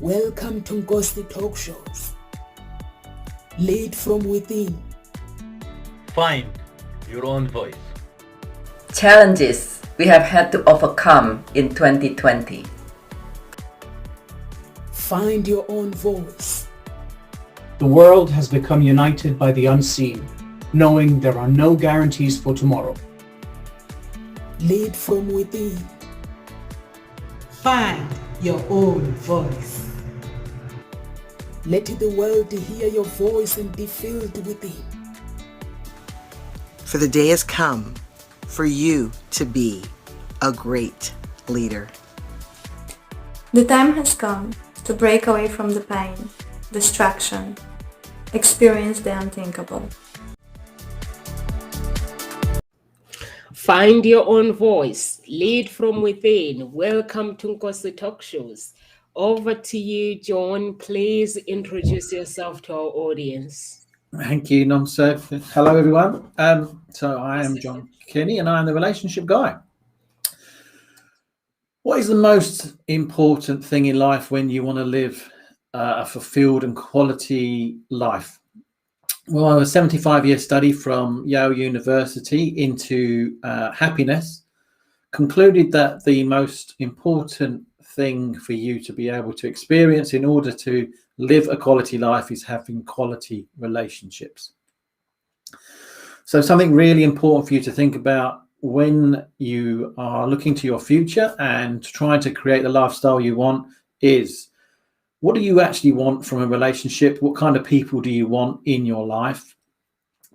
Welcome to Ngosti Talk Shows. Lead from within. Find your own voice. Challenges we have had to overcome in 2020. Find your own voice. The world has become united by the unseen, knowing there are no guarantees for tomorrow. Lead from within. Find your own voice. Let the world hear your voice and be filled within. For the day has come for you to be a great leader. The time has come to break away from the pain, distraction, experience the unthinkable. Find your own voice. Lead from within. Welcome to Ngosti Talk Shows. Over to you, John. Please introduce yourself to our audience. Thank you, Nomsa. Hello, everyone. So I am John Kenny, and I am the relationship guy. What is the most important thing in life when you want to live a fulfilled and quality life? Well, a 75-year study from Yale University into happiness concluded that the most important thing for you to be able to experience in order to live a quality life is having quality relationships. So something really important for you to think about when you are looking to your future and trying to create the lifestyle you want is, what do you actually want from a relationship? What kind of people do you want in your life?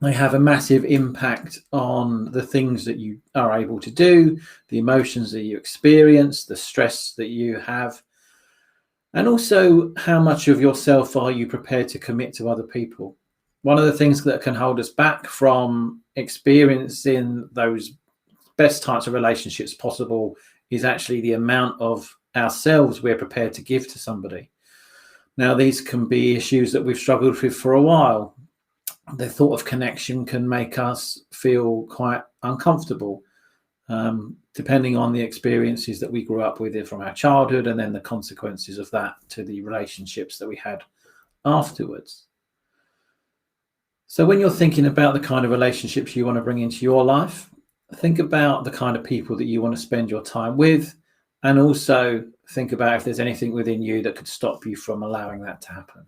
They have a massive impact on the things that you are able to do, the emotions that you experience, the stress that you have, and also how much of yourself are you prepared to commit to other people. One of the things that can hold us back from experiencing those best types of relationships possible is actually the amount of ourselves we're prepared to give to somebody. Now, these can be issues that we've struggled with for a while. The thought of connection can make us feel quite uncomfortable, depending on the experiences that we grew up with from our childhood and then the consequences of that to the relationships that we had afterwards. So when you're thinking about the kind of relationships you want to bring into your life, think about the kind of people that you want to spend your time with, and also think about if there's anything within you that could stop you from allowing that to happen.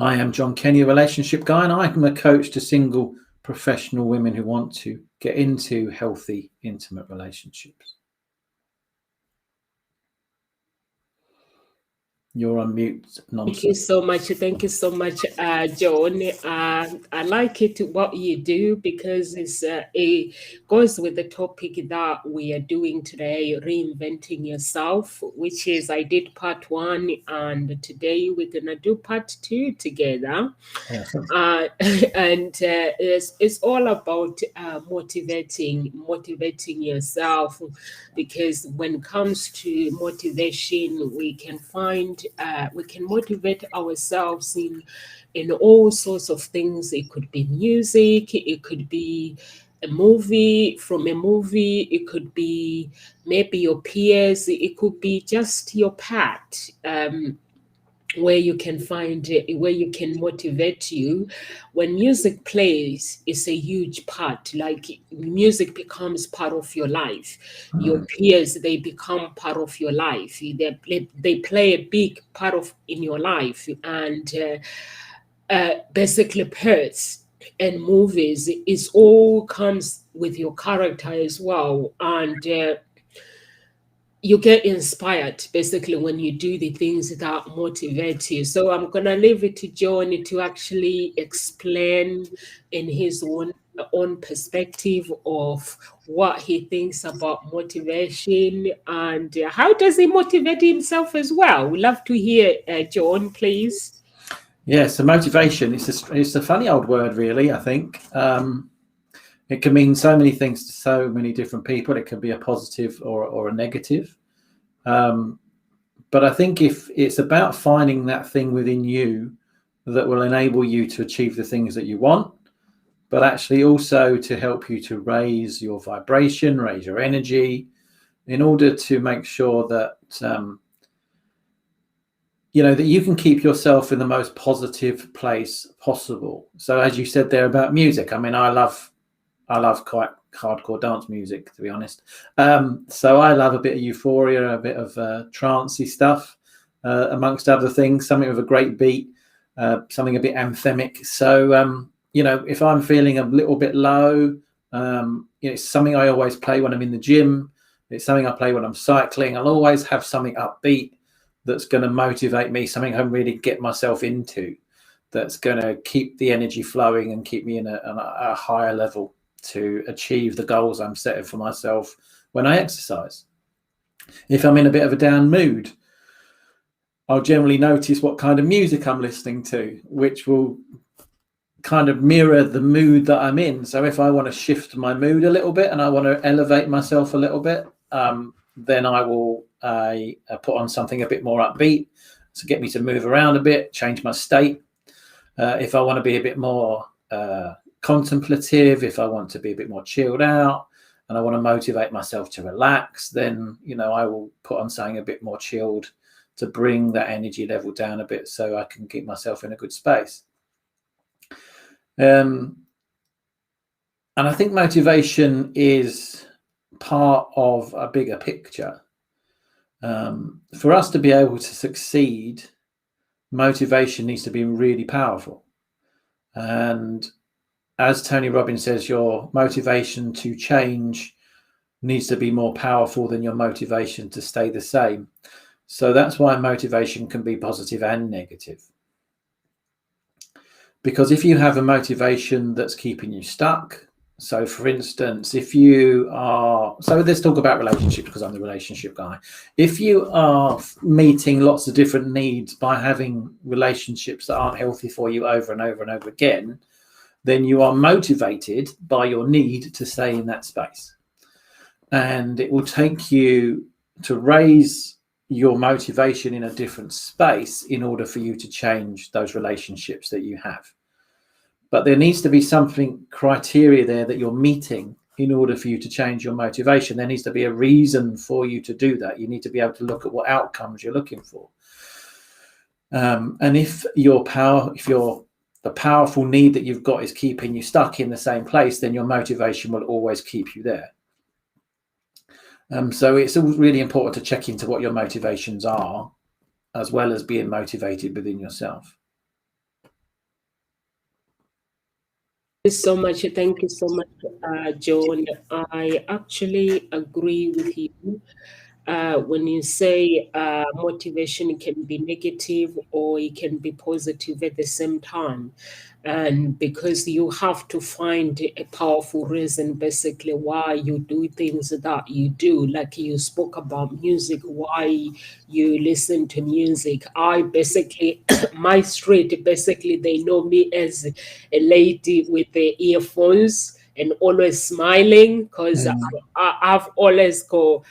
I am John Kenny, a relationship guy, and I'm a coach to single professional women who want to get into healthy, intimate relationships. You're on mute, Nonsense. Thank you so much. Thank you so much, John. I like it what you do because it goes with the topic that we are doing today, reinventing yourself, which is I did part 1, and today we're gonna do part 2 together. Awesome. And it's all about motivating yourself, because when it comes to motivation, we can motivate ourselves in all sorts of things. It could be music, it could be a movie, it could be maybe your peers, it could be just your pet, where you can find it, where you can motivate you. When music plays, it's a huge part. Like, music becomes part of your life. Your peers, they become part of your life. They play a big part in your life. And basically, pets and movies, it all comes with your character as well. And you get inspired basically when you do the things that motivate you. So I'm gonna leave it to John to actually explain in his own perspective of what he thinks about motivation and how does he motivate himself as well. We'd love to hear, John, please. Yeah, so motivation it's a funny old word, really. I think it can mean so many things to so many different people. It can be a positive or a negative. But I think if it's about finding that thing within you that will enable you to achieve the things that you want, but actually also to help you to raise your vibration, raise your energy, in order to make sure that that you can keep yourself in the most positive place possible. So as you said there about music, I mean, I love quite hardcore dance music, to be honest. So I love a bit of euphoria, a bit of trancey stuff, amongst other things, something with a great beat, something a bit anthemic. So, if I'm feeling a little bit low, it's something I always play when I'm in the gym. It's something I play when I'm cycling. I'll always have something upbeat that's going to motivate me, something I really get myself into, that's going to keep the energy flowing and keep me in a higher level to achieve the goals I'm setting for myself when I exercise. If I'm in a bit of a down mood, I'll generally notice what kind of music I'm listening to, which will kind of mirror the mood that I'm in. So if I want to shift my mood a little bit and I want to elevate myself a little bit, then I will put on something a bit more upbeat to get me to move around a bit, change my state. If I want to be a bit more contemplative, if I want to be a bit more chilled out and I want to motivate myself to relax, then I will put on something a bit more chilled to bring that energy level down a bit so I can keep myself in a good space. And I think motivation is part of a bigger picture. For us to be able to succeed, motivation needs to be really powerful. And as Tony Robbins says, your motivation to change needs to be more powerful than your motivation to stay the same. So that's why motivation can be positive and negative. Because if you have a motivation that's keeping you stuck, so for instance, if you are, so let's talk about relationships because I'm the relationship guy. If you are meeting lots of different needs by having relationships that aren't healthy for you over and over and over again, then you are motivated by your need to stay in that space. And it will take you to raise your motivation in a different space in order for you to change those relationships that you have. But there needs to be something criteria there that you're meeting in order for you to change your motivation. There needs to be a reason for you to do that. You need to be able to look at what outcomes you're looking for. And if the powerful need that you've got is keeping you stuck in the same place, then your motivation will always keep you there. So it's really important to check into what your motivations are, as well as being motivated within yourself. So much. Thank you so much, John. I actually agree with you. When you say motivation can be negative or it can be positive at the same time. And because you have to find a powerful reason basically why you do things that you do. Like you spoke about music, why you listen to music. I basically, my street, basically they know me as a lady with the earphones and always smiling because I've always got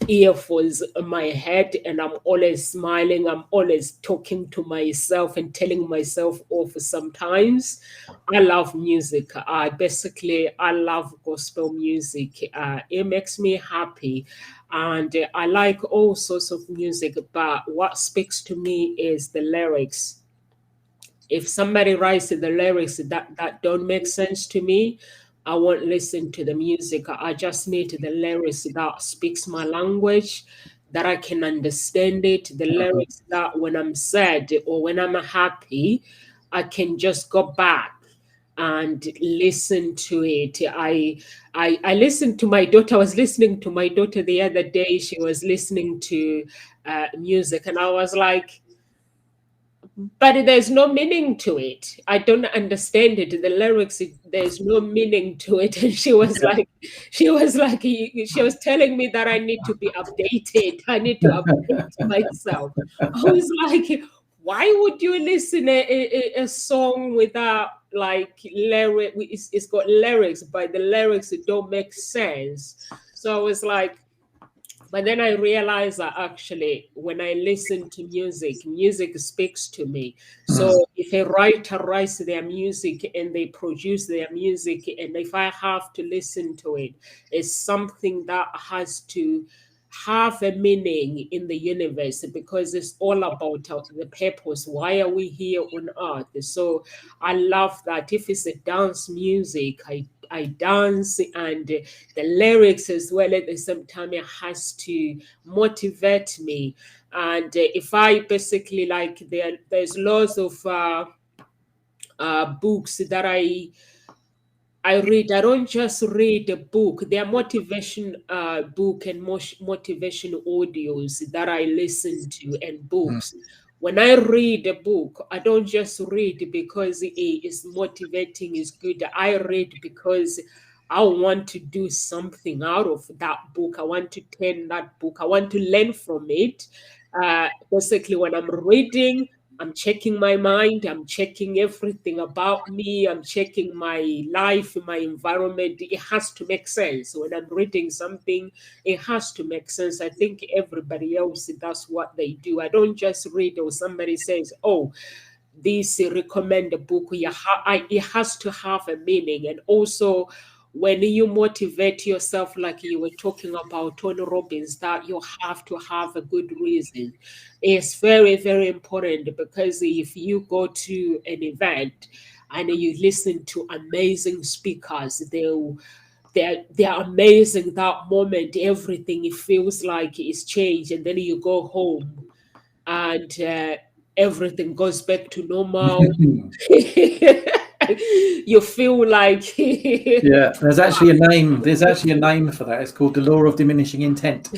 earphones in my head and I'm always smiling. I'm always talking to myself and telling myself off sometimes. I love music. I love gospel music. It makes me happy. And I like all sorts of music, but what speaks to me is the lyrics. If somebody writes the lyrics that don't make sense to me, I won't listen to the music. I just need the lyrics that speaks my language, that I can understand it. The lyrics that when I'm sad or when I'm happy, I can just go back and listen to it. I listened to my daughter. I was listening to my daughter the other day. She was listening to music, and I was like, but there's no meaning to it. I don't understand it. The lyrics, there's no meaning to it. And she was telling me that I need to be updated. I need to update myself. I was like, why would you listen a song without like lyric? It's got lyrics, but the lyrics don't make sense. So I was like, but then I realized that actually, when I listen to music, music speaks to me. So if a writer writes their music and they produce their music, and if I have to listen to it, it's something that has to have a meaning in the universe, because it's all about the purpose. Why are we here on earth? So I love that. If it's a dance music, I dance, and the lyrics as well at the same time, it has to motivate me. And if I basically like, there's lots of books that I read. I don't just read a book. There are motivation book and motivation audios that I listen to, and books. When I read a book, I don't just read because it is motivating, is good. I read because I want to do something out of that book. I want to turn that book. I want to learn from it. Basically, when I'm reading, I'm checking my mind, I'm checking everything about me, I'm checking my life, my environment. It has to make sense. When I'm reading something, it has to make sense. I think everybody else, that's what they do. I don't just read, or somebody says, oh, this recommend a book. It has to have a meaning. And also, when you motivate yourself, like you were talking about Tony Robbins, that you have to have a good reason. It's very, very important, because if you go to an event and you listen to amazing speakers, they're amazing that moment. Everything, it feels like it's changed, and then you go home and everything goes back to normal. You feel like Yeah, there's actually a name. There's actually a name for that. It's called the law of diminishing intent.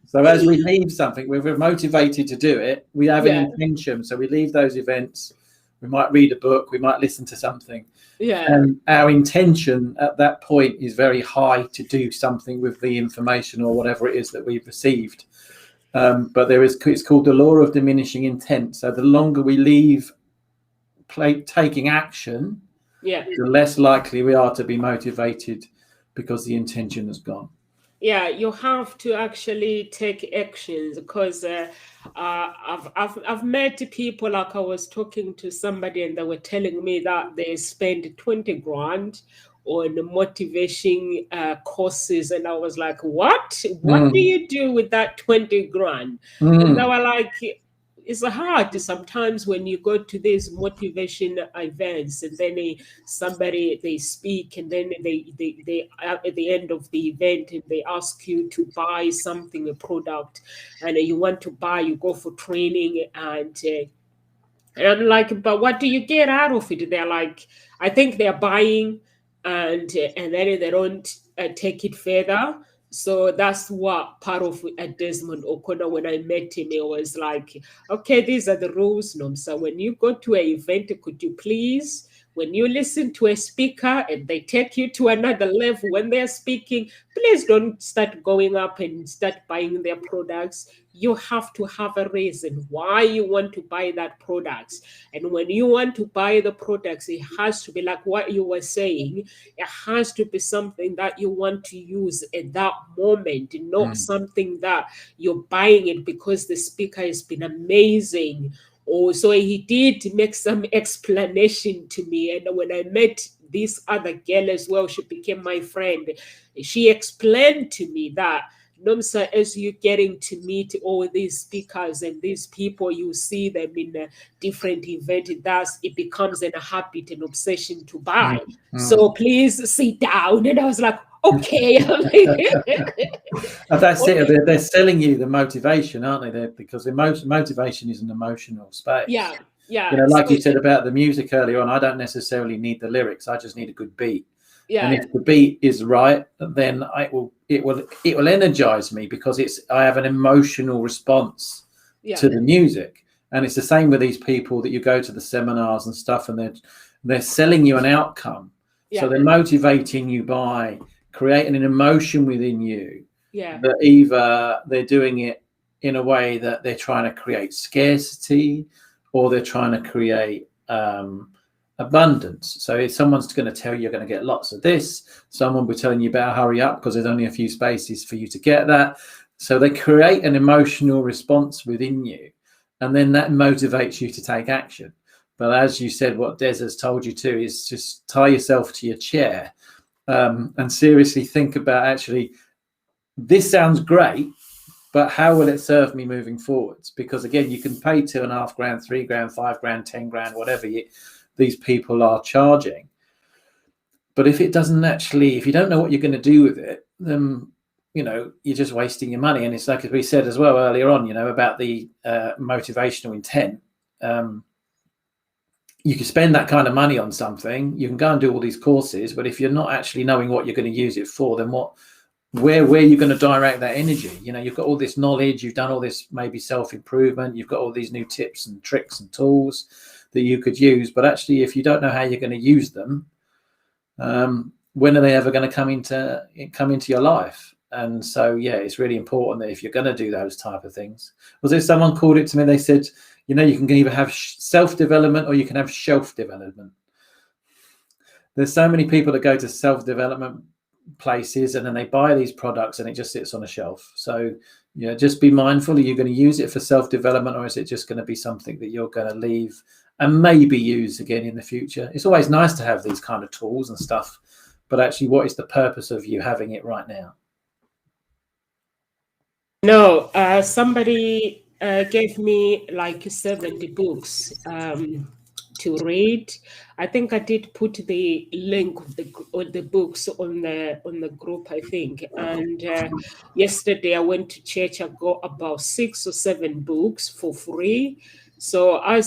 So as we leave something, we're motivated to do it. We have an intention. So we leave those events. We might read a book. We might listen to something. And our intention at that point is very high to do something with the information or whatever it is that we've received. But it's called the law of diminishing intent. So the longer we leave taking action, the less likely we are to be motivated, because the intention has gone. Yeah, you have to actually take actions, because I've met people, like I was talking to somebody and they were telling me that they spend 20 grand on motivation courses, and I was like, what do you do with that 20 grand? And they were like, it's hard sometimes when you go to these motivation events, and then they speak, and then they at the end of the event, and they ask you to buy something, a product, and you want to buy, you go for training, and I'm like, but what do you get out of it? They're like, I think they're buying, and then they don't take it further. So that's what part of Desmond O'Connor, when I met him, it was like, okay, these are the rules, Nom. So when you go to an event, could you please, when you listen to a speaker and they take you to another level when they're speaking, please don't start going up and start buying their products. You have to have a reason why you want to buy that products. And when you want to buy the products, it has to be like what you were saying. It has to be something that you want to use at that moment, not something that you're buying it because the speaker has been amazing. Oh, so he did make some explanation to me. And when I met this other girl as well, she became my friend. She explained to me that, Nomsa, as you're getting to meet all these speakers and these people, you see them in a different event, it becomes a habit, an obsession to buy. So please sit down. And I was like, okay. That's it. They're selling you the motivation, aren't they? Because motivation is an emotional space. Yeah. Like you said about the music earlier on, I don't necessarily need the lyrics. I just need a good beat. And if the beat is right, then it will energize me, because I have an emotional response to the music. And it's the same with these people that you go to the seminars and stuff, and they're selling you an outcome. So they're motivating you by creating an emotion within you. That either they're doing it in a way that they're trying to create scarcity, or they're trying to create abundance. So if someone's going to tell you you're going to get lots of this, someone will be telling you better hurry up because there's only a few spaces for you to get that. So they create an emotional response within you, and then that motivates you to take action. But as you said, what Des has told you to is just tie yourself to your chair and seriously think about actually this sounds great, but how will it serve me moving forwards? Because again, you can pay $2.5 grand, $3 grand, $5 grand, 10 grand, whatever these people are charging. But if it doesn't actually, if you don't know what you're going to do with it, then, you know, you're just wasting your money. And it's like, as we said as well earlier on, you know, about the motivational intent. You can spend that kind of money on something. You can go and do all these courses, but if you're not actually knowing what you're going to use it for, then where are you going to direct that energy? You know, you've got all this knowledge, you've done all this maybe self-improvement, you've got all these new tips and tricks and tools that you could use, but actually if you don't know how you're going to use them, when are they ever going to come into your life? And so, yeah, it's really important that if you're going to do those type of things, was there someone called it to me, they said, you know, you can either have self-development or you can have shelf development. There's so many people that go to self-development places and then they buy these products and it just sits on a shelf. So, you know, just be mindful, are you going to use it for self-development, or is it just going to be something that you're going to leave and maybe use again in the future? It's always nice to have these kind of tools and stuff, but actually what is the purpose of you having it right now? No, somebody gave me like 70 books to read. I think I did put the link of the books on the group, I think. And yesterday I went to church. I got about 6 or 7 books for free. So I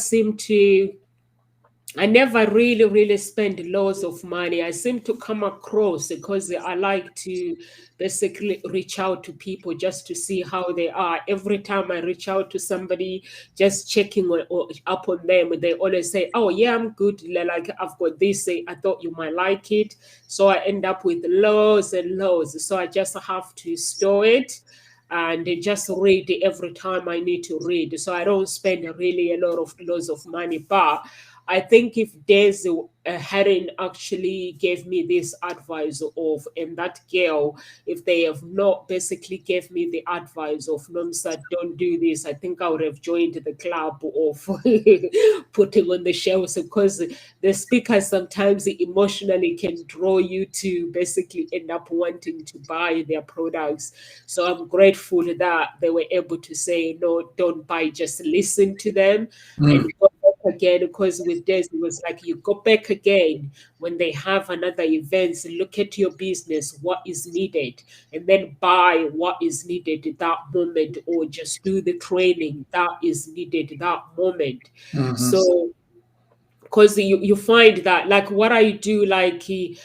never really spend loads of money. I seem to come across, because I like to basically reach out to people just to see how they are. Every time I reach out to somebody, just checking up on them, they always say, oh yeah, I'm good. Like, I've got this, I thought you might like it. So I end up with loads and loads. So I just have to store it and just read every time I need to read. So I don't spend really loads of money. But I think if there's hadn't actually gave me this advice of, and that girl, if they have not basically gave me the advice of, Nomsa, don't do this, I think I would have joined the club of putting on the shelves, because the speakers sometimes emotionally can draw you to basically end up wanting to buy their products. So I'm grateful that they were able to say, no, don't buy, just listen to them and go back again, because with this, it was like you go back again when they have another event, look at your business, what is needed, and then buy what is needed at that moment, or just do the training that is needed at that moment. So because you find that, like what I do, like you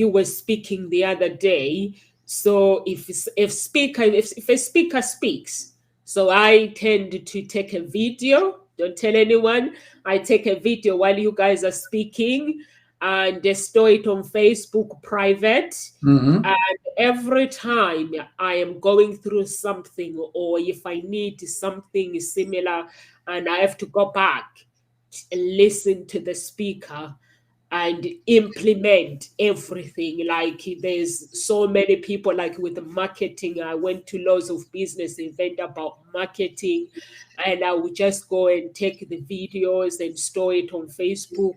were speaking the other day, so if a speaker speaks, so I tend to take a video. Don't tell anyone. I take a video while you guys are speaking and they store it on Facebook private. And every time I am going through something, or if I need something similar and I have to go back and listen to the speaker and implement everything. Like, there's so many people, like with the marketing, I went to loads of business event about marketing, and I would just go and take the videos and store it on Facebook.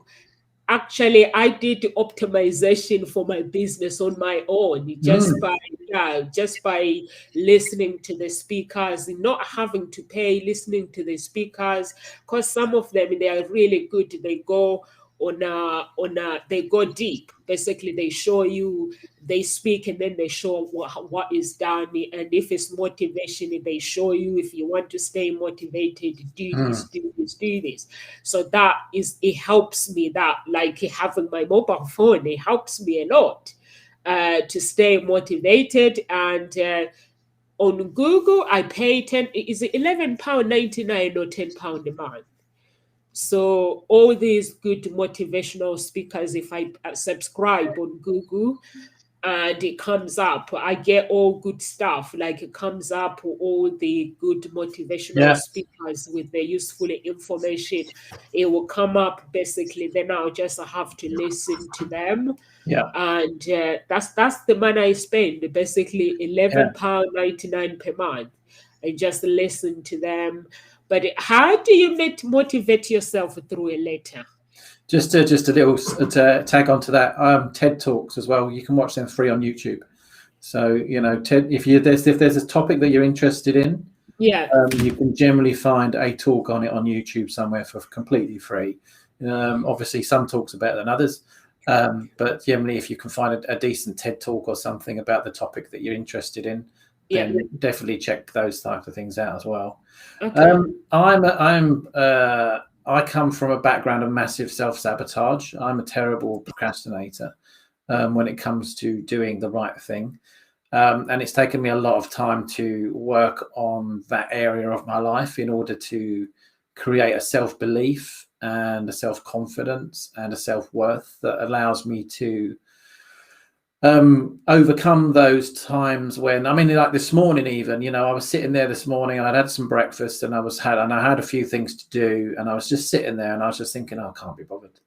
Actually, I did the optimization for my business on my own, just by listening to the speakers, not having to pay, listening to the speakers, because some of them, they are really good. They go they go deep. Basically, they show you, they speak, and then they show what is done. And if it's motivation, they show you, if you want to stay motivated, do this, do this, do this. So it helps me, that like having my mobile phone, it helps me a lot to stay motivated. And on Google, I pay is it £11.99 or £10 a month? So all these good motivational speakers, if I subscribe on Google and it comes up, I get all good stuff. Like, it comes up all the good motivational speakers with the useful information. It will come up basically. Then I'll just have to listen to them. And that's the money I spend, basically £11.99 per month. I just listen to them. But how do you motivate yourself through a letter? Just a little tag onto that. TED Talks as well. You can watch them free on YouTube. So, you know, if there's a topic that you're interested in, Yeah. you can generally find a talk on it on YouTube somewhere for completely free. Obviously, some talks are better than others, but generally, if you can find a decent TED talk or something about the topic that you're interested in, then definitely check those type of things out as well. Okay. I come from a background of massive self-sabotage. I'm a terrible procrastinator when it comes to doing the right thing. And it's taken me a lot of time to work on that area of my life in order to create a self-belief and a self-confidence and a self-worth that allows me to overcome those times when, I mean, like this morning even, you know, I was sitting there this morning and I'd had some breakfast and I had a few things to do, and I was just sitting there and I was just thinking, oh, I can't be bothered.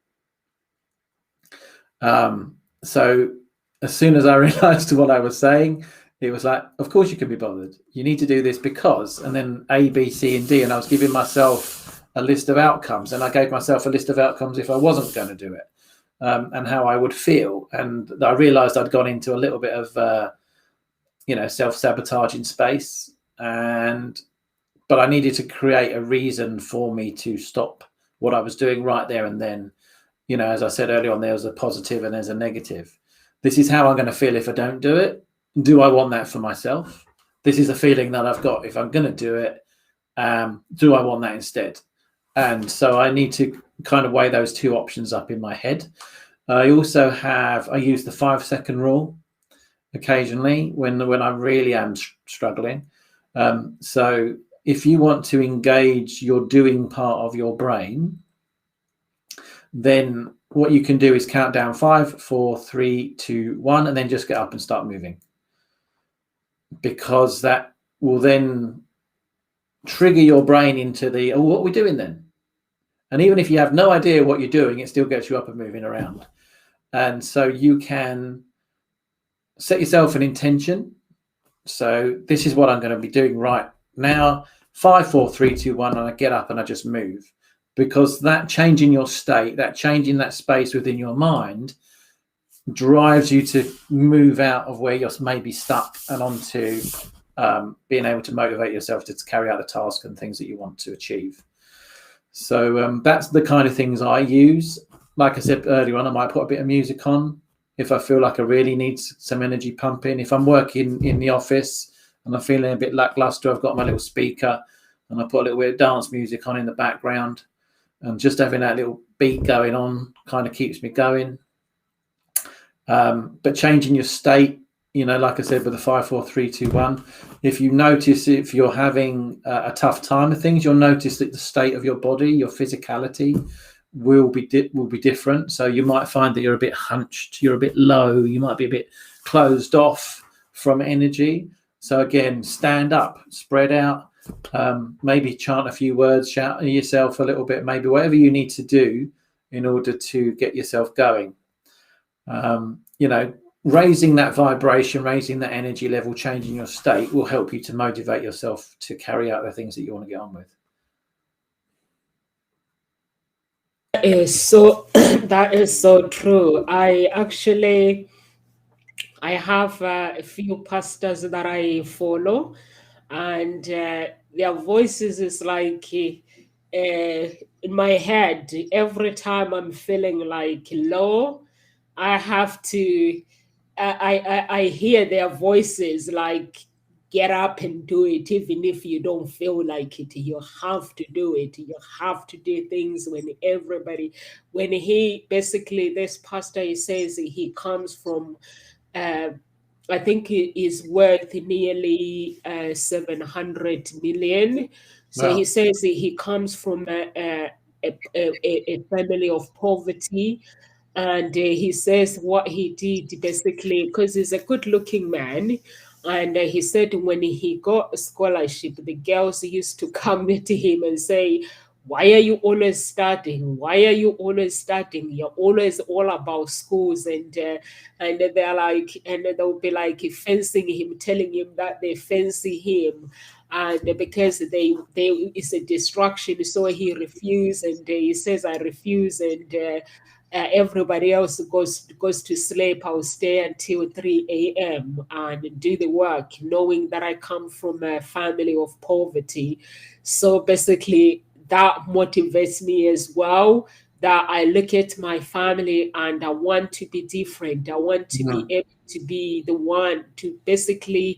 So as soon as I realized what I was saying, it was like, of course you can be bothered. You need to do this because, and then A, B, C, and D. And I was giving myself a list of outcomes, and I gave myself a list of outcomes if I wasn't going to do it, and how I would feel. And I realized I'd gone into a little bit of, self-sabotaging space, but I needed to create a reason for me to stop what I was doing right there and then. You know, as I said earlier on, there's a positive and there's a negative. This is how I'm going to feel if I don't do it. Do I want that for myself? This is a feeling that I've got if I'm going to do it. Do I want that instead? And so I need to kind of weigh those two options up in my head. I use the 5-second rule occasionally when I really am struggling. So if you want to engage your doing part of your brain, then what you can do is count down 5, 4, 3, 2, 1, and then just get up and start moving. Because that will then trigger your brain into what are we doing then? And even if you have no idea what you're doing, it still gets you up and moving around. And so you can set yourself an intention. So this is what I'm going to be doing right now. 5, 4, 3, 2, 1, and I get up and I just move. Because that change in your state, that change in that space within your mind drives you to move out of where you're maybe stuck and onto being able to motivate yourself to carry out the task and things that you want to achieve. So that's the kind of things I use. Like I said earlier on, I might put a bit of music on if I feel like I really need some energy pumping. If I'm working in the office and I'm feeling a bit lackluster, I've got my little speaker and I put a little bit of dance music on in the background. And just having that little beat going on kind of keeps me going. But changing your state, you know, like I said, with the 5, 4, 3, 2, 1, if you notice if you're having a tough time of things, you'll notice that the state of your body, your physicality will be different. So you might find that you're a bit hunched, you're a bit low, you might be a bit closed off from energy. So again, stand up, spread out. Maybe chant a few words, shout at yourself a little bit, maybe whatever you need to do in order to get yourself going. Raising that vibration, raising that energy level, changing your state will help you to motivate yourself to carry out the things that you want to get on with. That is so true. I have a few pastors that I follow, and their voices is like in my head. Every time I'm feeling like low, I have to I hear their voices like, get up and do it. Even if you don't feel like it, you have to do it. You have to do things when this pastor, he says he comes from I think it is worth nearly 700 million. So Wow. he says he comes from a family of poverty. And he says what he did basically, because he's a good looking man. And he said when he got a scholarship, the girls used to come to him and say, why are you always studying? Why are you always studying? You're always all about schools. And they're like, and they'll be like fencing him, telling him that they fancy him. And because they it's a distraction, so he refused, and he says, I refuse. And everybody else goes to sleep, I'll stay until 3 a.m. and do the work, knowing that I come from a family of poverty. So basically, that motivates me as well. That I look at my family and I want to be different. I want to be able to be the one to basically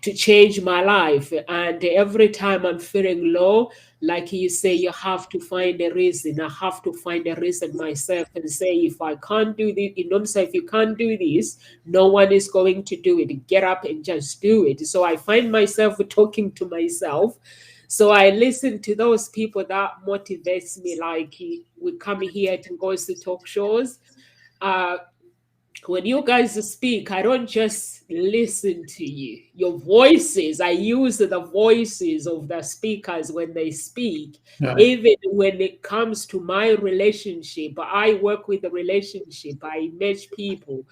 to change my life. And every time I'm feeling low, like you say, you have to find a reason. I have to find a reason myself and say, if I can't do this, you know, say, if you can't do this, no one is going to do it. Get up and just do it. So I find myself talking to myself. So I listen to those people that motivates me. Like we come here to go to talk shows. When you guys speak, I don't just listen to you. Your voices, I use the voices of the speakers when they speak. Right. Even when it comes to my relationship, I work with the relationship, I match people.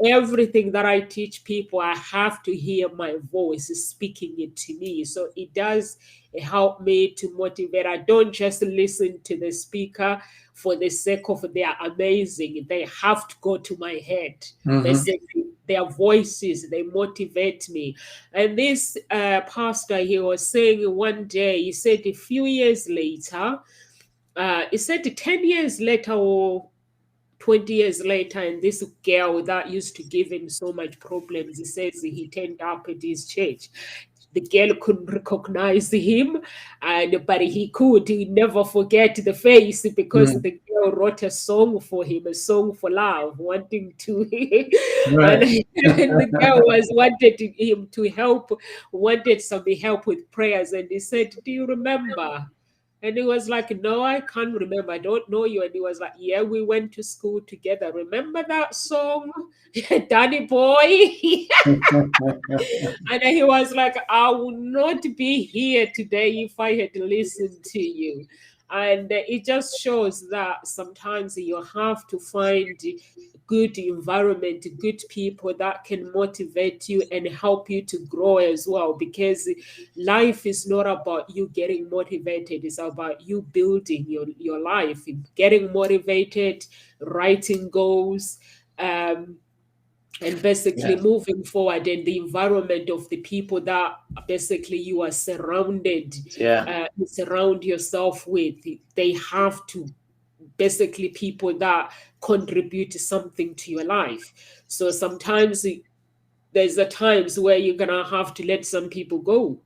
Everything that I teach people, I have to hear my voice speaking it to me. So it does help me to motivate. I don't just listen to the speaker for the sake of they are amazing. They have to go to my head. Basically, their voices, they motivate me. And this pastor, he was saying one day, he said a few years later, he said 10 years later or 20 years later, and this girl that used to give him so much problems, he says he turned up at his church. The girl couldn't recognize him, but he could. He never forget the face because the girl wrote a song for him, a song for love, wanting to. Right. and the girl wanted him to help, wanted some help with prayers, and he said, "Do you remember?" And he was like, "No, I can't remember. I don't know you." And he was like, "Yeah, we went to school together. Remember that song, Danny Boy?" And he was like, "I would not be here today if I had listened to you." And it just shows that sometimes you have to find good environment, good people that can motivate you and help you to grow as well. Because life is not about you getting motivated, it's about you building your life, getting motivated, writing goals, and basically moving forward, and the environment of the people that basically you are surrounded, you surround yourself with, they have to basically people that contribute something to your life. So sometimes there's a times where you're gonna have to let some people go,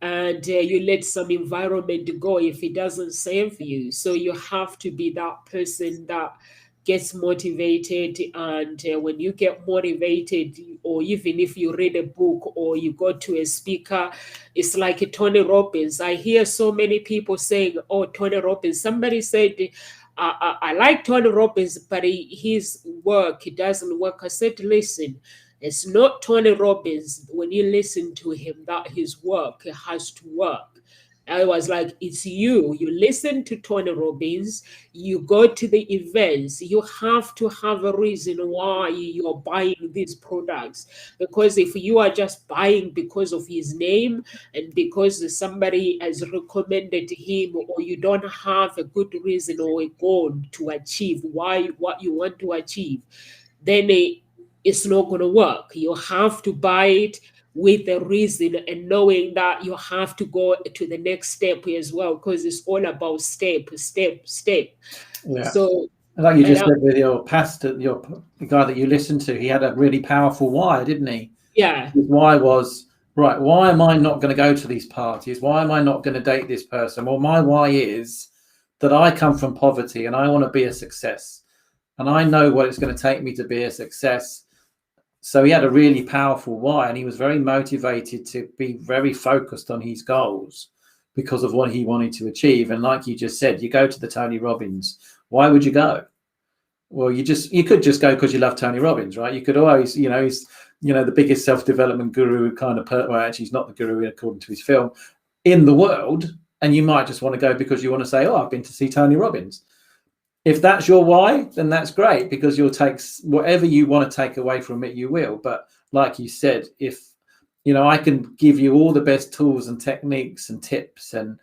and you let some environment go if it doesn't serve you. So you have to be that person that gets motivated. And when you get motivated, or even if you read a book or you go to a speaker, it's like Tony Robbins. I hear so many people saying, "Oh, Tony Robbins." Somebody said, I like Tony Robbins, but his work, it doesn't work. I said, listen, it's not Tony Robbins, when you listen to him, that his work has to work. I was like, it's you. You listen to Tony Robbins, you go to the events, you have to have a reason why you're buying these products. Because if you are just buying because of his name and because somebody has recommended him, or you don't have a good reason or a goal to achieve what you want to achieve, then it's not going to work. You have to buy it with a reason and knowing that you have to go to the next step as well, because it's all about step. Yeah. So, like you just said with your pastor, the guy that you listened to, he had a really powerful why, didn't he? Yeah. His why was, right, why am I not going to go to these parties? Why am I not going to date this person? Well, my why is that I come from poverty and I want to be a success. And I know what it's going to take me to be a success. So he had a really powerful why, and he was very motivated to be very focused on his goals because of what he wanted to achieve. And like you just said, you go to the Tony Robbins. Why would you go? Well, you could just go because you love Tony Robbins, right? You could always, he's, the biggest self-development guru kind of well, actually, he's not the guru according to his film in the world. And you might just want to go because you want to say, oh, I've been to see Tony Robbins. If that's your why, then that's great, because you'll take whatever you want to take away from it, you will. But like you said, if, I can give you all the best tools and techniques and tips and,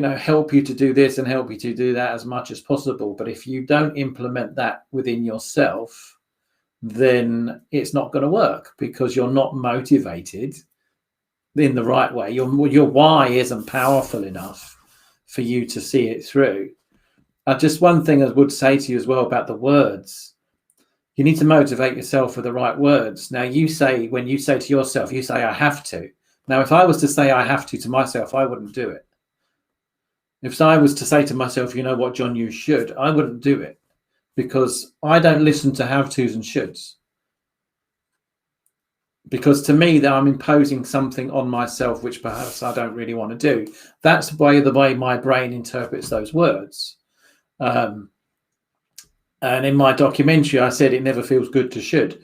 help you to do this and help you to do that as much as possible. But if you don't implement that within yourself, then it's not going to work, because you're not motivated in the right way. Your why isn't powerful enough for you to see it through. Just one thing I would say to you as well about the words. You need to motivate yourself with the right words. Now, when you say to yourself, you say, I have to. Now, if I was to say I have to myself, I wouldn't do it. If I was to say to myself, you know what, John, you should, I wouldn't do it, because I don't listen to have tos and shoulds. Because to me, that I'm imposing something on myself which perhaps I don't really want to do. That's the way my brain interprets those words. And in my documentary, I said it never feels good to should,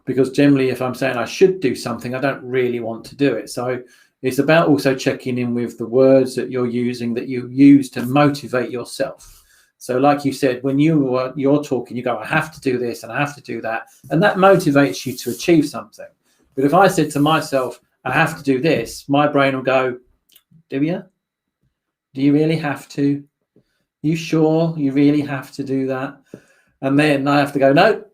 because generally if I'm saying I should do something, I don't really want to do it. So it's about also checking in with the words that you're using, that you use to motivate yourself. So like you said, when you're talking, you go, I have to do this and I have to do that. And that motivates you to achieve something. But if I said to myself, I have to do this, my brain will go, do you? Do you really have to? You sure you really have to do that? And then I have to go, no,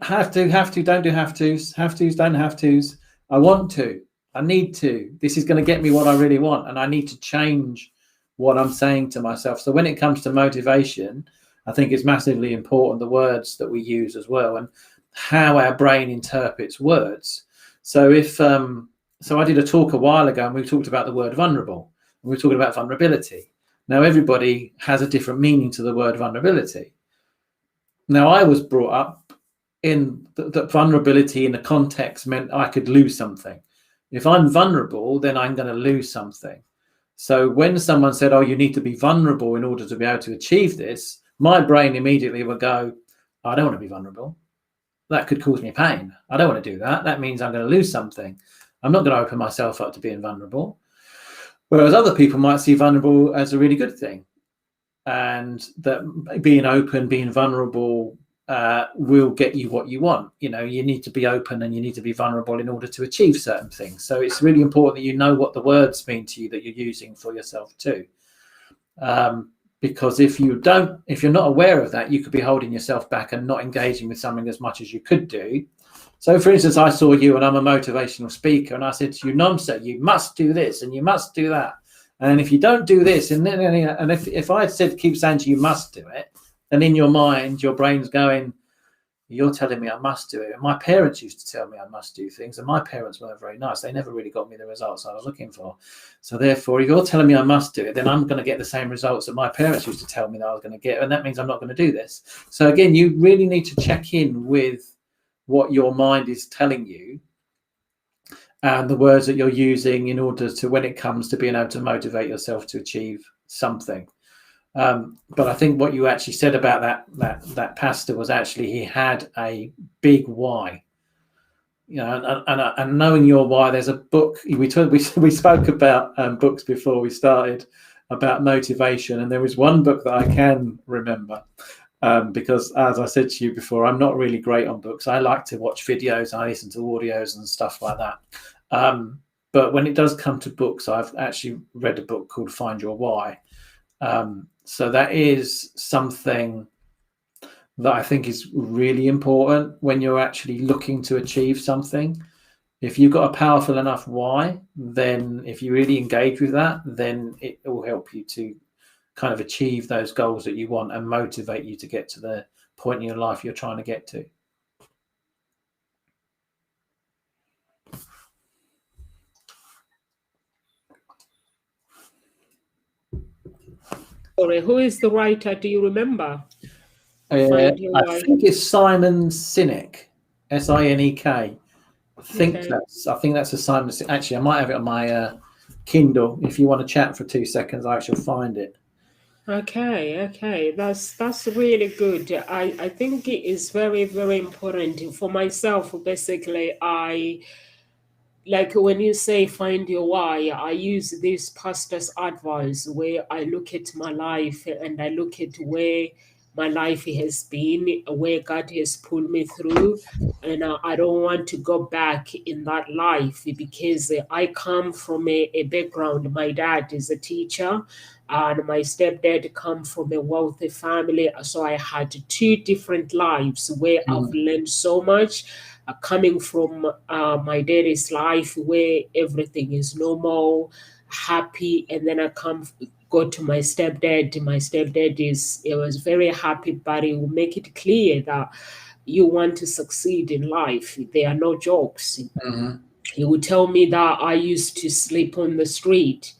have to, don't do have tos, don't have tos. I want to, I need to. This is going to get me what I really want. And I need to change what I'm saying to myself. So when it comes to motivation, I think it's massively important, the words that we use as well, and how our brain interprets words. So so I did a talk a while ago, and we talked about the word vulnerable. And we were talking about vulnerability. Now, everybody has a different meaning to the word vulnerability. Now, I was brought up in that vulnerability in the context meant I could lose something. If I'm vulnerable, then I'm going to lose something. So when someone said, oh, you need to be vulnerable in order to be able to achieve this, my brain immediately would go, I don't want to be vulnerable. That could cause me pain. I don't want to do that. That means I'm going to lose something. I'm not going to open myself up to being vulnerable. Whereas other people might see vulnerable as a really good thing. And that being open, being vulnerable will get you what you want. You need to be open and you need to be vulnerable in order to achieve certain things. So it's really important that you know what the words mean to you that you're using for yourself too. Because if you're not aware of that, you could be holding yourself back and not engaging with something as much as you could do. So, for instance, I saw you and I'm a motivational speaker, and I said to you, Nomsa, you must do this and you must do that. And if you don't do this, and if I said, keep saying to you, must do it, and in your mind, your brain's going, you're telling me I must do it. And my parents used to tell me I must do things, and my parents weren't very nice. They never really got me the results I was looking for. So therefore, if you're telling me I must do it, then I'm going to get the same results that my parents used to tell me that I was going to get. And that means I'm not going to do this. So again, you really need to check in with what your mind is telling you and the words that you're using in order to, when it comes to being able to motivate yourself to achieve something. But I think what you actually said about that pastor was actually he had a big why, and knowing your why. There's a book we spoke about books before we started about motivation, and there was one book that I can remember because, as I said to you before, I'm not really great on books. I like to watch videos and I listen to audios and stuff like that. But when it does come to books, I've actually read a book called Find Your Why. So that is something that I think is really important when you're actually looking to achieve something. If you've got a powerful enough why, then if you really engage with that, then it will help you to kind of achieve those goals that you want and motivate you to get to the point in your life you're trying to get to. Sorry, who is the writer? Do you remember? I think it's Simon Sinek, Sinek. I think that's a Simon. Actually, I might have it on my Kindle. If you want to chat for 2 seconds, I shall find it. Okay, that's really good. I think it is very, very important for myself. Basically, like when you say find your why, I use this pastor's advice where I look at my life and I look at where my life has been, where God has pulled me through. And I don't want to go back in that life, because I come from a background. My dad is a teacher, and my stepdad come from a wealthy family. So I had two different lives where I've learned so much. Coming from my daddy's life, where everything is normal, happy, and then I go to my stepdad. My stepdad it was very happy, but he will make it clear that you want to succeed in life, there are no jokes. He would tell me that I used to sleep on the street,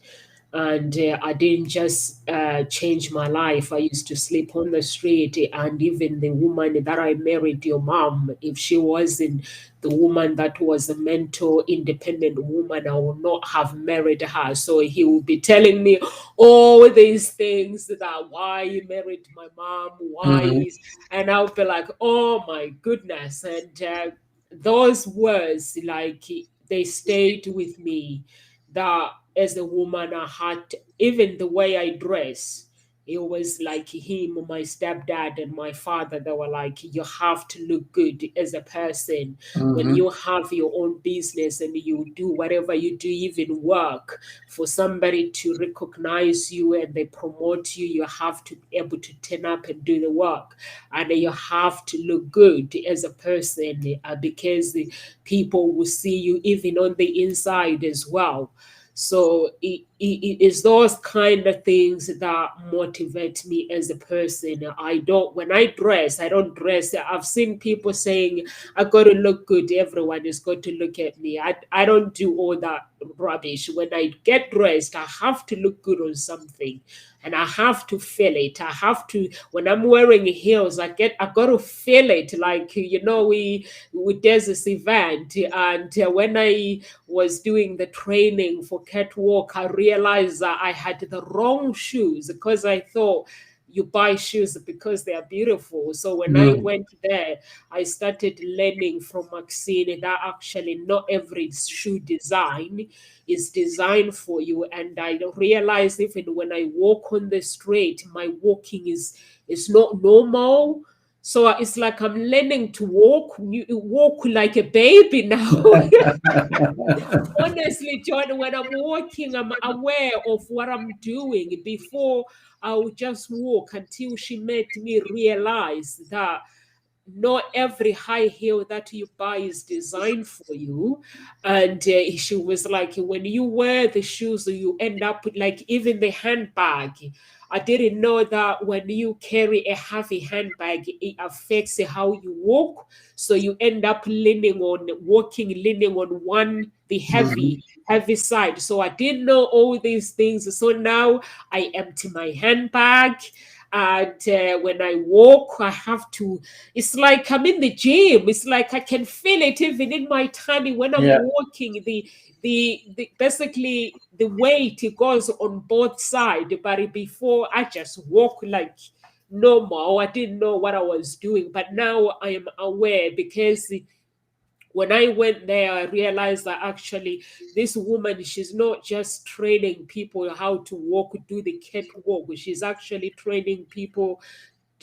and I didn't just change my life. I used to sleep on the street, and even the woman that I married, your mom, if she wasn't the woman that was a mentor, independent woman, I would not have married her. So he would be telling me all these things, that why you married my mom, and I'll be like, oh my goodness. And those words, like, they stayed with me, that as a woman, I had, even the way I dress, it was like him, my stepdad, and my father. They were like, you have to look good as a person. When you have your own business and you do whatever you do, even work, for somebody to recognize you and they promote you, you have to be able to turn up and do the work. And you have to look good as a person, because the people will see you even on the inside as well. So it is those kind of things that motivate me as a person. When I dress, I don't dress. I've seen people saying, I got to look good. Everyone is going to look at me. I don't do all that rubbish. When I get dressed, I have to look good on something. And I have to feel it. I have to, when I'm wearing heels, I got to feel it. Like, we did this event, and when I was doing the training for catwalk, I realized that I had the wrong shoes, because I thought you buy shoes because they are beautiful. So when I went there, I started learning from Maxine that actually not every shoe design is designed for you. And I realized even when I walk on the street, my walking is not normal. So it's like I'm learning to walk like a baby now. Honestly, John, when I'm walking, I'm aware of what I'm doing. Before, I would just walk until she made me realize that not every high heel that you buy is designed for you. And she was like, when you wear the shoes, you end up with, like, even the handbag. I didn't know that when you carry a heavy handbag, it affects how you walk. So you end up leaning on one, the heavy side. So I didn't know all these things. So now I empty my handbag. And when I walk, I have to, it's like I'm in the gym. It's like I can feel it even in my tummy when I'm walking. The basically the weight, it goes on both sides. But before, I just walk like normal. I didn't know what I was doing. But now I am aware, because when I went there, I realized that actually this woman, she's not just training people how to walk, do the catwalk. She's actually training people.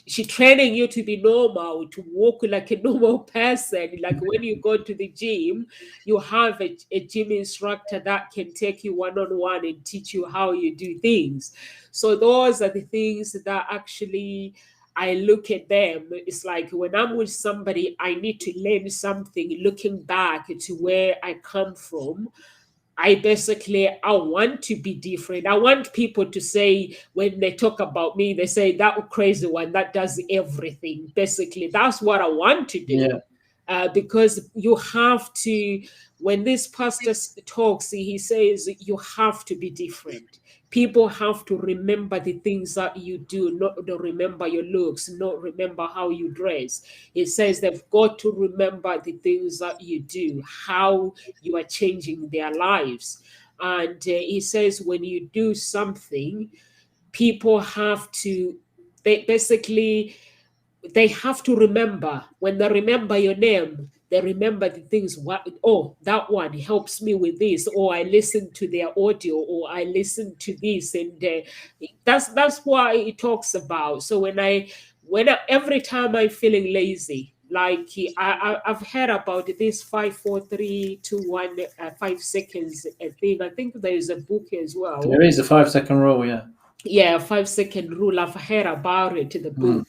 She's training you to be normal, to walk like a normal person. Like when you go to the gym, you have a gym instructor that can take you one-on-one and teach you how you do things. So those are the things that actually I look at them. It's like when I'm with somebody, I need to learn something, looking back to where I come from. I want to be different. I want people to say, when they talk about me, they say, that crazy one that does everything. Basically, that's what I want to do. Because you have to, when this pastor talks, he says you have to be different. People have to remember the things that you do, not to remember your looks, not remember how you dress. He says they've got to remember the things that you do, how you are changing their lives. And he says when you do something, people have to, they have to remember. When they remember your name, they remember the things. That one helps me with this, or I listen to their audio, or I listen to this, and that's what it talks about. So when I every time I'm feeling lazy, like I've heard about this 5 4 3 2 1 5 seconds thing. I think there is a book as well. There is a 5-second rule, yeah. Yeah, 5 second rule. I've heard about it in the book.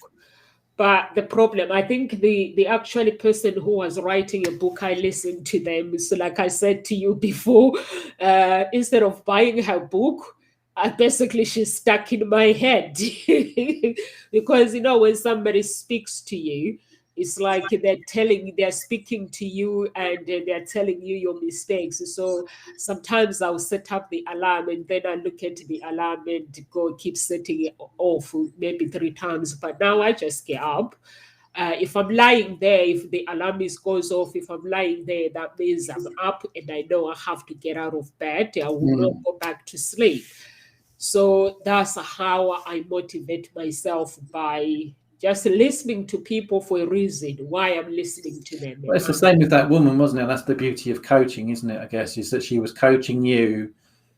But the problem, I think the actually person who was writing a book, I listened to them. So like I said to you before, instead of buying her book, basically she's stuck in my head. Because, when somebody speaks to you, it's like they're speaking to you and they're telling you your mistakes. So sometimes I'll set up the alarm and then I look at the alarm and keep setting it off maybe 3 times. But now I just get up. If I'm lying there, if the alarm goes off, if I'm lying there, that means I'm up and I know I have to get out of bed. I will not go back to sleep. So that's how I motivate myself, by just listening to people for a reason why I'm listening to them. Well, it's the same with that woman, wasn't it? That's the beauty of coaching, isn't it? I guess is that she was coaching you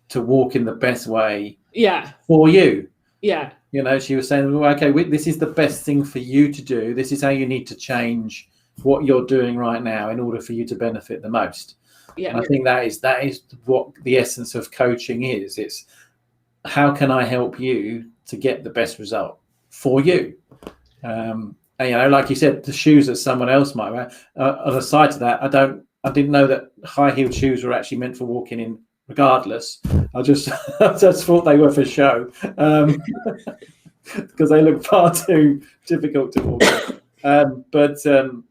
to walk in the best way. Yeah. For you. Yeah. She was saying, well, okay, this is the best thing for you to do. This is how you need to change what you're doing right now in order for you to benefit the most. Yeah. And I think that is what the essence of coaching is. It's how can I help you to get the best result for you? And, like you said, the shoes that someone else might wear. On the side to that, I didn't know that high-heeled shoes were actually meant for walking in regardless. I just thought they were for show, because they look far too difficult to walk in.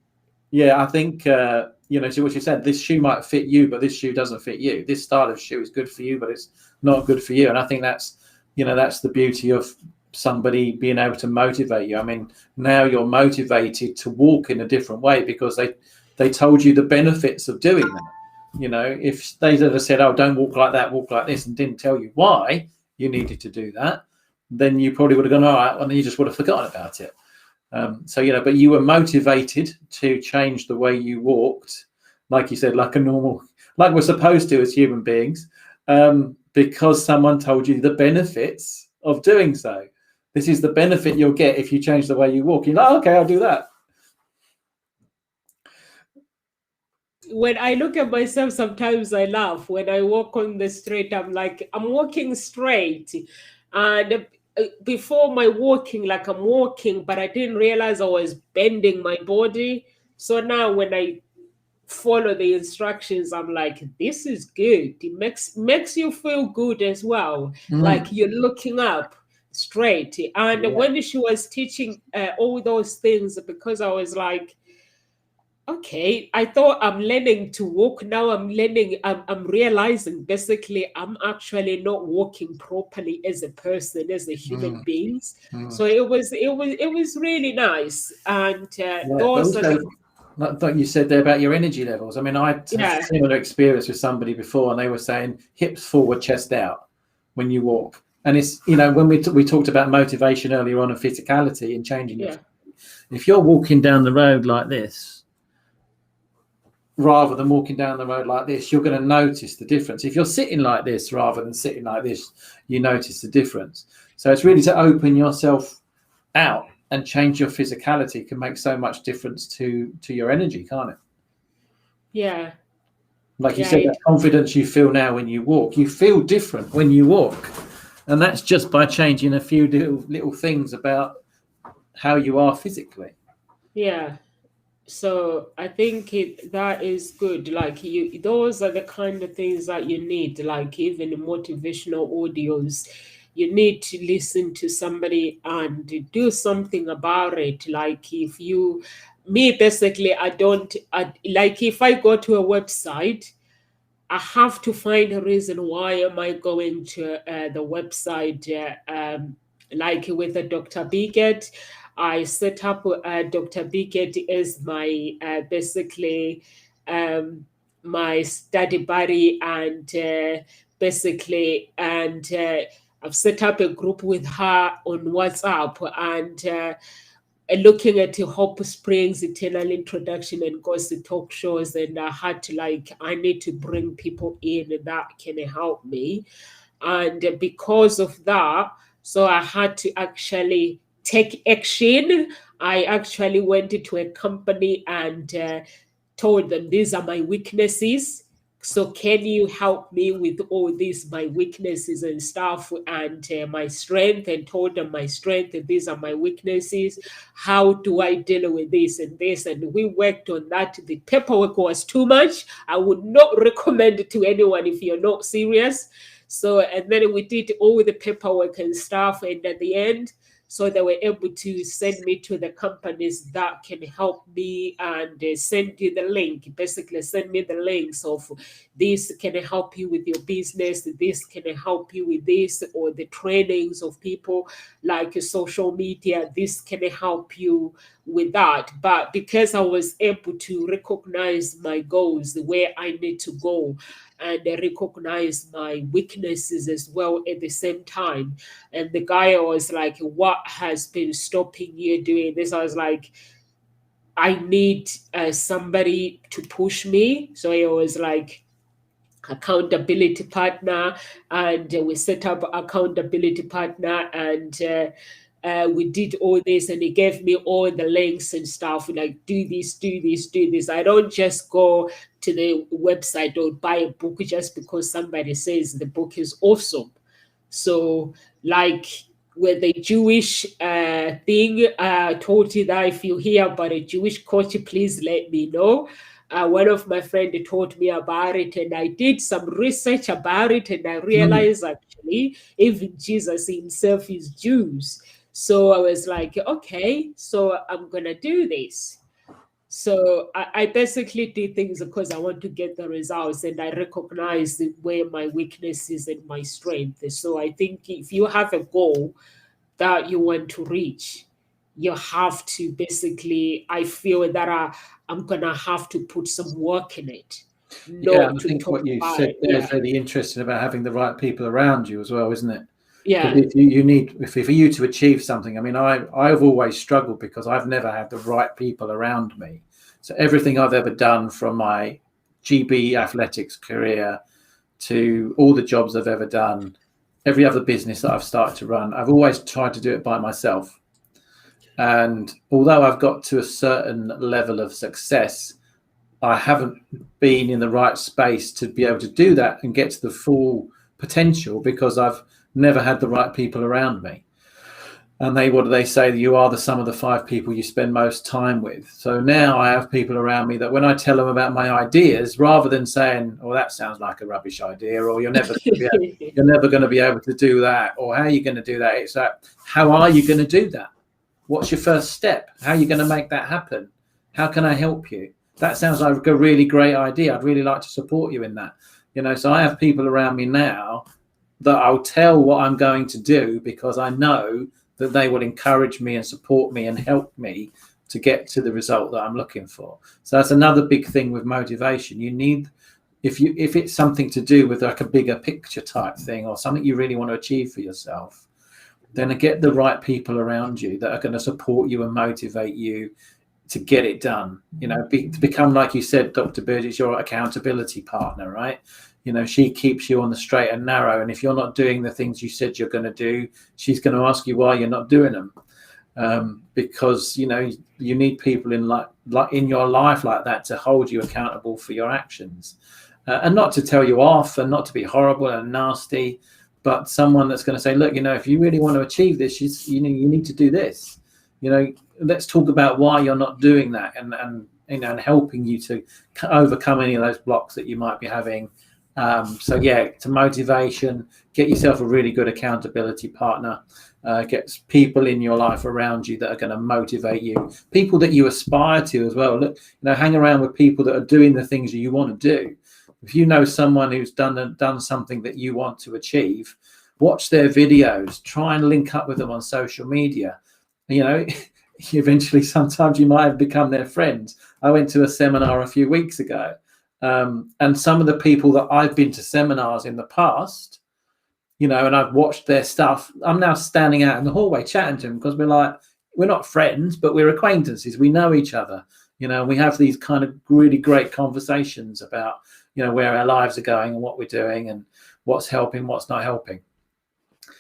Yeah, I think so what you said, this shoe might fit you, but this shoe doesn't fit you. This style of shoe is good for you, but it's not good for you. And I think that's the beauty of somebody being able to motivate you. I mean, now you're motivated to walk in a different way because they told you the benefits of doing that. If they ever said, oh, don't walk like that, walk like this, and didn't tell you why you needed to do that, then you probably would have gone, all right, and then you just would have forgotten about it. But you were motivated to change the way you walked, like you said, like we're supposed to as human beings, because someone told you the benefits of doing so. This is the benefit you'll get if you change the way you walk. You're like, okay, I'll do that. When I look at myself, sometimes I laugh. When I walk on the street, I'm like, I'm walking straight. And before my walking, like I'm walking, but I didn't realize I was bending my body. So now when I follow the instructions, I'm like, this is good. It makes you feel good as well. Like you're looking up straight. And when she was teaching all those things, because I was like, okay, I thought I'm learning to walk. Now I'm realizing basically I'm actually not walking properly as a person, as a human being. So it was really nice. And those are like you said there about your energy levels. I mean, I had a similar experience with somebody before, and they were saying hips forward, chest out when you walk. And it's, when we talked about motivation earlier on and physicality and changing it. If you're walking down the road like this, rather than walking down the road like this, you're going to notice the difference. If you're sitting like this rather than sitting like this, you notice the difference. So it's really to open yourself out and change your physicality can make so much difference to your energy, can't it? Yeah. Like you said, that confidence you feel now when you walk, you feel different when you walk. And that's just by changing a few little things about how you are physically. Yeah. So I think that is good. Like those are the kind of things that you need, like even motivational audios. You need to listen to somebody and do something about it. Like basically, like if I go to a website, I have to find a reason why am I going to the website. Like with Dr. Bigot, I set up Dr. Bigot as my basically my study buddy, and I've set up a group with her on WhatsApp, and looking at Hope Springs, Eternal Introduction, and Gossip talk shows, and I had to I need to bring people in that can help me, and because of that, so I had to actually take action. I actually went into a company and told them, these are my weaknesses. So can you help me with all these, my weaknesses and stuff, and my strength, and told them my strength, and these are my weaknesses. How do I deal with this and this? And we worked on that. The paperwork was too much. I would not recommend it to anyone if you're not serious. So, and then we did all the paperwork and stuff. And at the end, so they were able to send me to the companies that can help me and send you the link. Basically, send me the links of this can help you with your business, this can help you with this, or the trainings of people like social media, this can help you with that. But because I was able to recognize my goals, where I need to go, and recognize my weaknesses as well at the same time. And the guy was like, what has been stopping you doing this? I was like, I need somebody to push me. So he was like, accountability partner, and we set up accountability partner, and we did all this, and he gave me all the links and stuff, like do this, do this, do this. I don't just go to the website or buy a book just because somebody says the book is awesome. So, like with the Jewish thing, told you that if you hear about a Jewish coach, please let me know. One of my friends told me about it, and I did some research about it, and I realized actually even Jesus himself is Jews. So I was like, okay, so I'm gonna do this. So I basically did things because I want to get the results, and I recognize where my weakness is and my strength. So I think if you have a goal that you want to reach, you have to basically, I feel that I'm going to have to put some work in it. Yeah, I think what you said there is really interesting about having the right people around you as well, isn't it? Yeah. If you need, for you to achieve something, I mean, I've always struggled because I've never had the right people around me. So everything I've ever done, from my GB athletics career to all the jobs I've ever done, every other business that I've started to run, I've always tried to do it by myself. And although I've got to a certain level of success, I haven't been in the right space to be able to do that and get to the full potential because I've never had the right people around me. And what do they say? You are the sum of the 5 people you spend most time with. So now I have people around me that when I tell them about my ideas, rather than saying, "Oh, that sounds like a rubbish idea," or "You're never going to be able to do that," or "How are you going to do that?" It's like, "How are you going to do that? What's your first step? How are you going to make that happen? How can I help you? That sounds like a really great idea. I'd really like to support you in that." So I have people around me now that I'll tell what I'm going to do because I know that they will encourage me and support me and help me to get to the result that I'm looking for. So that's another big thing with motivation. You need, if it's something to do with like a bigger picture type thing or something you really want to achieve for yourself, then get the right people around you that are going to support you and motivate you to get it done. To become, like you said, Dr. Burgess, your accountability partner, right? She keeps you on the straight and narrow. And if you're not doing the things you said you're going to do, she's going to ask you why you're not doing them. Because, you need people in your life like that to hold you accountable for your actions. And not to tell you off and not to be horrible and nasty, but someone that's going to say, look, if you really want to achieve this, you need to do this. Let's talk about why you're not doing that and helping you to overcome any of those blocks that you might be having. To motivation, get yourself a really good accountability partner, get people in your life around you that are going to motivate you, people that you aspire to as well. Look, hang around with people that are doing the things you want to do. If you know someone who's done something that you want to achieve, watch their videos, try and link up with them on social media. Eventually, sometimes you might have become their friends. I went to a seminar a few weeks ago. And some of the people that I've been to seminars in the past, and I've watched their stuff, I'm now standing out in the hallway chatting to them because we're not friends, but we're acquaintances. We know each other, we have these kind of really great conversations about, where our lives are going and what we're doing and what's helping, what's not helping.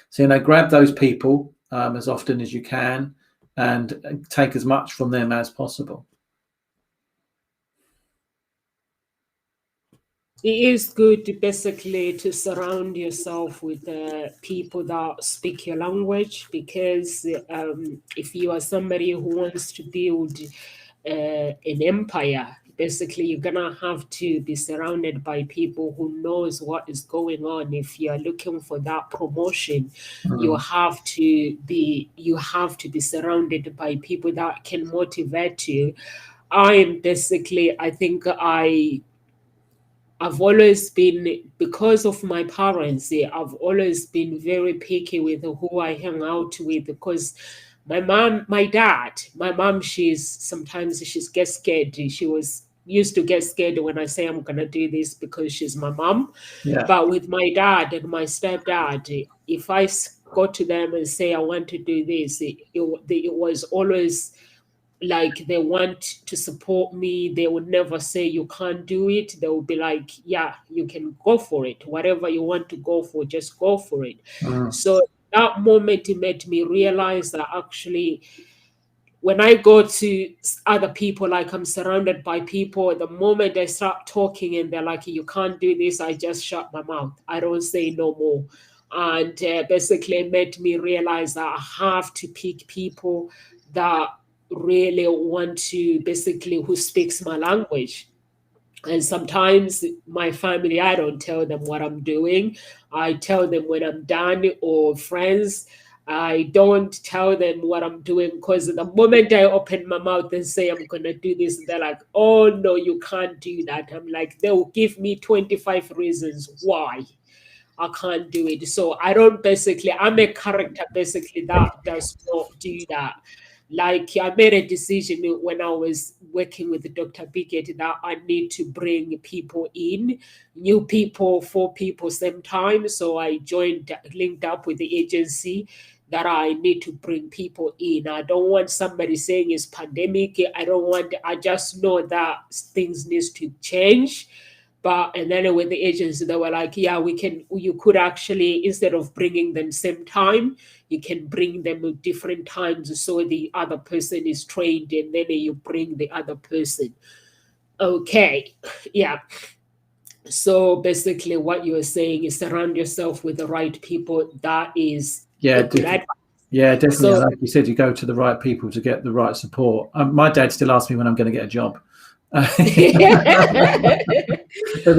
So, grab those people, as often as you can, and take as much from them as possible. It is good to basically to surround yourself with people that speak your language, because if you are somebody who wants to build an empire, basically you're gonna have to be surrounded by people who knows what is going on. If you're looking for that promotion, you have to be surrounded by people that can motivate you. I think I've always been, because of my parents, I've always been very picky with who I hang out with, because my mom, sometimes she gets scared. She was used to get scared when I say I'm gonna do this, because she's my mom. Yeah. But with my dad and my stepdad, if I go to them and say I want to do this, it was always like they want to support me. They would never say you can't do it. They would be like, yeah, you can go for it. Whatever you want to go for, just go for it. So that moment, it made me realize that actually when I go to other people, like I'm surrounded by people, the moment I start talking and they're like, you can't do this, I just shut my mouth. I don't say no more. And basically it made me realize that I have to pick people that really want to, basically, who speaks my language. And sometimes my family, I don't tell them what I'm doing. I tell them when I'm done, or friends. I don't tell them what I'm doing, because the moment I open my mouth and say I'm going to do this, they're like, oh, no, you can't do that. I'm like, they'll give me 25 reasons why I can't do it. So I'm a character basically that does not do that. Like, I made a decision when I was working with Dr. Biggett that I need to bring people in, new people, 4 people same time. So I linked up with the agency that I need to bring people in. I don't want somebody saying it's pandemic. I just know that things needs to change. And then with the agency, they were like, yeah, you could actually, instead of bringing them same time, you can bring them at different times, so the other person is trained, and then you bring the other person. Okay. Yeah. So basically what you're saying is surround yourself with the right people. That is good advice. Yeah, definitely. So, like you said, you go to the right people to get the right support. My dad still asks me when I'm going to get a job. Every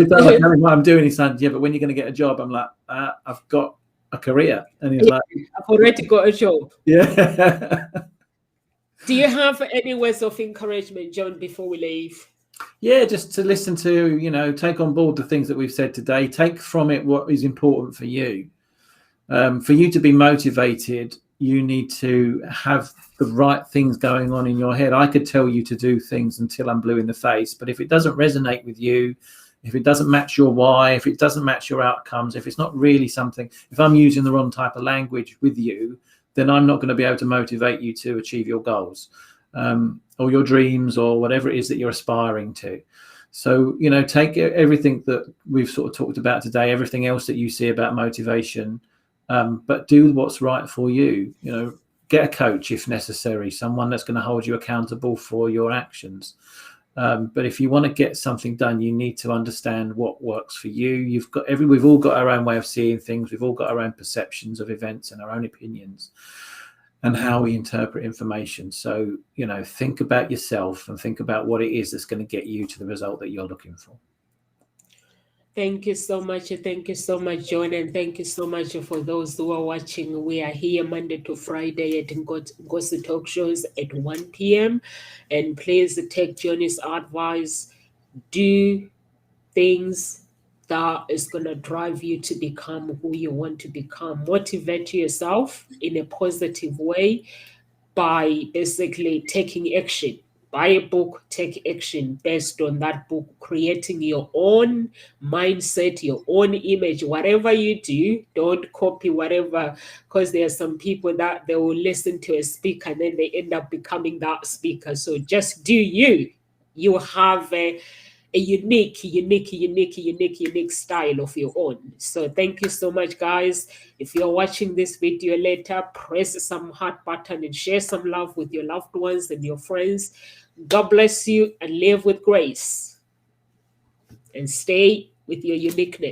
time I tell him what I'm doing, he's like, yeah, but when you're going to get a job? I'm like, I've got a career. And he's like, I've already got a job. Yeah. Do you have any words of encouragement, John, before we leave? Yeah, just to listen to, take on board the things that we've said today. Take from it what is important for you. For you to be motivated, you need to have the right things going on in your head. I could tell you to do things until I'm blue in the face, but if it doesn't resonate with you, if it doesn't match your why, if it doesn't match your outcomes, if it's not really something, if I'm using the wrong type of language with you, then I'm not going to be able to motivate you to achieve your goals, or your dreams, or whatever it is that you're aspiring to. So, take everything that we've sort of talked about today, everything else that you see about motivation, but do what's right for you. Get a coach if necessary, someone that's going to hold you accountable for your actions. But if you want to get something done, you need to understand what works for you. We've all got our own way of seeing things. We've all got our own perceptions of events and our own opinions and how we interpret information. So, think about yourself and think about what it is that's going to get you to the result that you're looking for. Thank you so much. Thank you so much, John. And thank you so much for those who are watching. We are here Monday to Friday at Ngozi Talk Shows at 1 p.m. And please take Johnny's advice. Do things that is going to drive you to become who you want to become. Motivate yourself in a positive way by basically taking action. Buy a book, take action based on that book, creating your own mindset, your own image. Whatever you do, don't copy whatever, because there are some people that they will listen to a speaker and then they end up becoming that speaker. So just do you. You have a a unique style of your own. So thank you so much, guys. If you're watching this video later, press some heart button and share some love with your loved ones and your friends. God bless you, and live with grace and stay with your uniqueness.